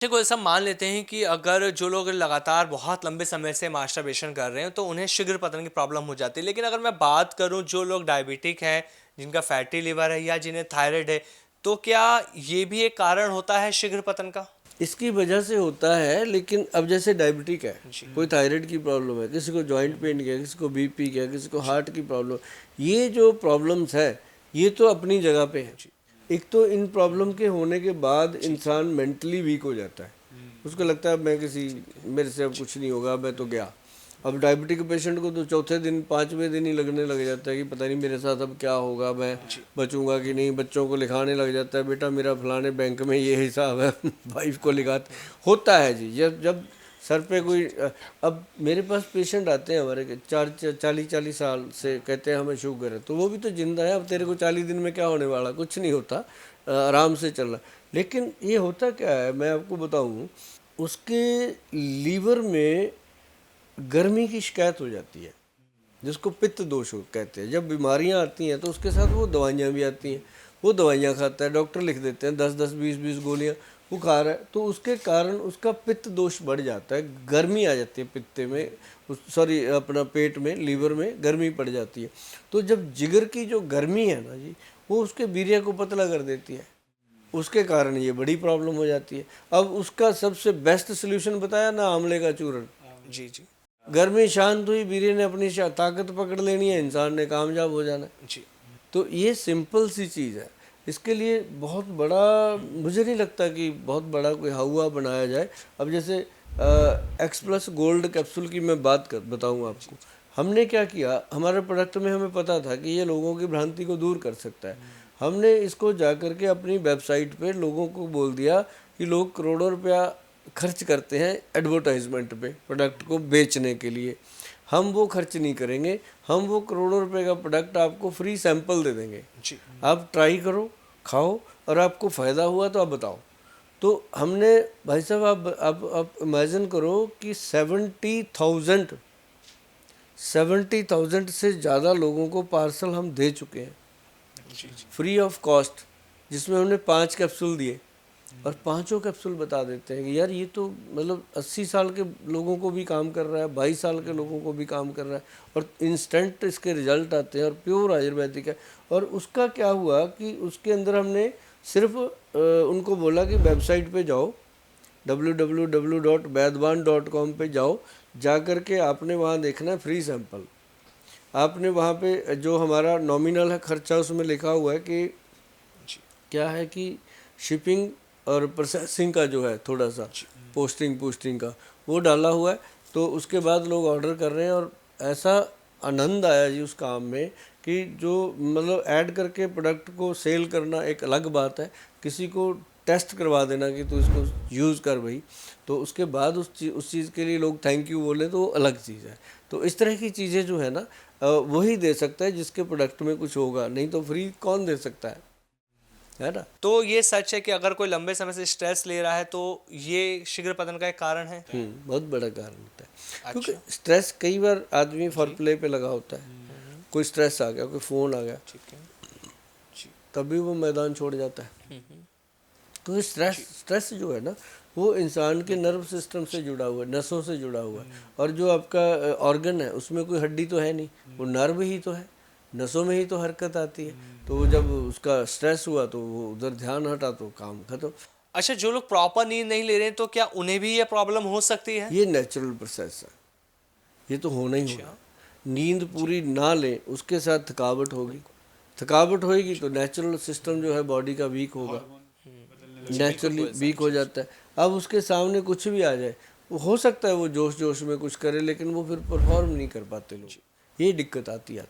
देखो ऐसा मान लेते हैं कि अगर जो लोग लगातार बहुत लंबे समय से मास्टरबेशन कर रहे हैं तो उन्हें शीघ्र पतन की प्रॉब्लम हो जाती है। लेकिन अगर मैं बात करूं जो लोग डायबिटिक हैं, जिनका फैटी लिवर है या जिन्हें थायराइड है, तो क्या ये भी एक कारण होता है शीघ्र पतन का? इसकी वजह से होता है, लेकिन अब जैसे डायबिटिक है, जी। कोई थायराइड की प्रॉब्लम है, किसी को जॉइंट पेन की है, किसी को बीपी की है, किसी को हार्ट की प्रॉब्लम, ये जो प्रॉब्लम्स है ये तो अपनी जगह पे है। एक तो इन प्रॉब्लम के होने के बाद इंसान मेंटली वीक हो जाता है, उसको लगता है मैं किसी मेरे से अब कुछ नहीं होगा, मैं तो गया। अब डायबिटिक पेशेंट को तो चौथे दिन पाँचवें दिन ही लगने लग जाता है कि पता नहीं मेरे साथ अब क्या होगा, मैं बचूंगा कि नहीं। बच्चों को लिखाने लग जाता है, बेटा मेरा फलाने बैंक में ये हिसाब है वाइफ को लिखाते होता है जी। जब जब सर पे कोई अब मेरे पास पेशेंट आते हैं हमारे के 40 साल से, कहते हैं हमें शुगर है, तो वो भी तो जिंदा है। अब तेरे को 40 दिन में क्या होने वाला, कुछ नहीं होता, आराम से चल रहा। लेकिन ये होता क्या है मैं आपको बताऊं, उसके लीवर में गर्मी की शिकायत हो जाती है, जिसको पित्त दोष कहते हैं। जब बीमारियां आती हैं तो उसके साथ वो दवाइयां भी आती हैं, वो दवाइयां खाता है, डॉक्टर लिख देते हैं 10-10 20-20 गोलियां, वो खा रहा है, तो उसके कारण उसका पित्त दोष बढ़ जाता है, गर्मी आ जाती है पित्ते में, सॉरी अपना पेट में, लीवर में गर्मी पड़ जाती है। तो जब जिगर की जो गर्मी है ना जी, वो उसके वीर्य को पतला कर देती है, उसके कारण ये बड़ी प्रॉब्लम हो जाती है। अब उसका सबसे बेस्ट सोल्यूशन बताया ना, आंवले का चूर्ण। जी जी गर्मी शांत हुई, वीर्य ने अपनी ताकत पकड़ लेनी है, इंसान ने कामयाब हो जाना है। जी। तो ये सिंपल सी चीज़ है, इसके लिए बहुत बड़ा मुझे नहीं लगता कि बहुत बड़ा कोई हवा बनाया जाए। अब जैसे एक्स प्लस गोल्ड कैप्सूल की मैं बताऊँ आपको, हमने क्या किया, हमारे प्रोडक्ट में हमें पता था कि ये लोगों की भ्रांति को दूर कर सकता है। हमने इसको जा कर के अपनी वेबसाइट पे लोगों को बोल दिया कि लोग करोड़ों रुपया खर्च करते हैं एडवर्टाइजमेंट पे प्रोडक्ट को बेचने के लिए, हम वो खर्च नहीं करेंगे। हम वो करोड़ों रुपए का प्रोडक्ट आपको फ्री सैंपल दे देंगे, आप ट्राई करो, खाओ, और आपको फ़ायदा हुआ तो आप बताओ। तो हमने, भाई साहब आप इमेजिन करो कि 70,000 से ज़्यादा लोगों को पार्सल हम दे चुके हैं फ्री ऑफ कॉस्ट, जिसमें हमने 5 कैप्सूल दिए, और पांचों कैप्सूल बता देते हैं कि यार ये तो मतलब 80 साल के लोगों को भी काम कर रहा है, 22 साल के लोगों को भी काम कर रहा है, और इंस्टेंट इसके रिजल्ट आते हैं, और प्योर आयुर्वेदिक है। और उसका क्या हुआ कि उसके अंदर हमने सिर्फ उनको बोला कि वेबसाइट पे जाओ, www.वैद्यवान.com पे जाओ, जा कर के आपने वहाँ देखना है फ्री सैंपल। आपने वहाँ पे जो हमारा नॉमिनल है खर्चा, उसमें लिखा हुआ है कि क्या है कि शिपिंग और प्रोसेसिंग का जो है थोड़ा सा पोस्टिंग का वो डाला हुआ है। तो उसके बाद लोग ऑर्डर कर रहे हैं, और ऐसा आनंद आया जी उस काम में कि जो मतलब ऐड करके प्रोडक्ट को सेल करना एक अलग बात है, किसी को टेस्ट करवा देना कि तू इसको यूज़ कर भाई, तो उसके बाद उस चीज़ के लिए लोग थैंक यू बोले, तो वो अलग चीज़ है। तो इस तरह की चीज़ें जो है ना, वही दे सकता है जिसके प्रोडक्ट में कुछ होगा, नहीं तो फ्री कौन दे सकता है ना। तो ये सच है कि अगर कोई लंबे समय से स्ट्रेस ले रहा है तो ये शीघ्र पतन का एक कारण है? बहुत बड़ा कारण होता है, क्योंकि अच्छा। स्ट्रेस कई बार आदमी फॉर प्ले पे लगा होता है, कोई स्ट्रेस आ गया, कोई फ़ोन आ गया, ठीक है। जी। तभी वो मैदान छोड़ जाता है। तो स्ट्रेस जो है ना, वो इंसान के नर्व सिस्टम से जुड़ा हुआ है, नसों से जुड़ा हुआ है, और जो आपका ऑर्गन है उसमें कोई हड्डी तो है नहीं, वो नर्व ही तो है, नसों में ही तो हरकत आती है। तो जब उसका स्ट्रेस हुआ तो वो उधर ध्यान हटा तो काम खत्म। अच्छा, जो लोग प्रॉपर नींद नहीं ले रहे हैं तो क्या उन्हें भी ये प्रॉब्लम हो सकती है? ये नेचुरल प्रोसेस है, ये तो होना ही होना। नींद पूरी ना लें, उसके साथ थकावट होगी, थकावट होएगी तो नेचुरल सिस्टम जो है बॉडी का वीक होगा, नेचुरली वीक हो जाता है। अब उसके सामने कुछ भी आ जाए, वो हो सकता है वो जोश जोश में कुछ करे, लेकिन वो फिर परफॉर्म नहीं कर पाते लोग, ये दिक्कत आती है।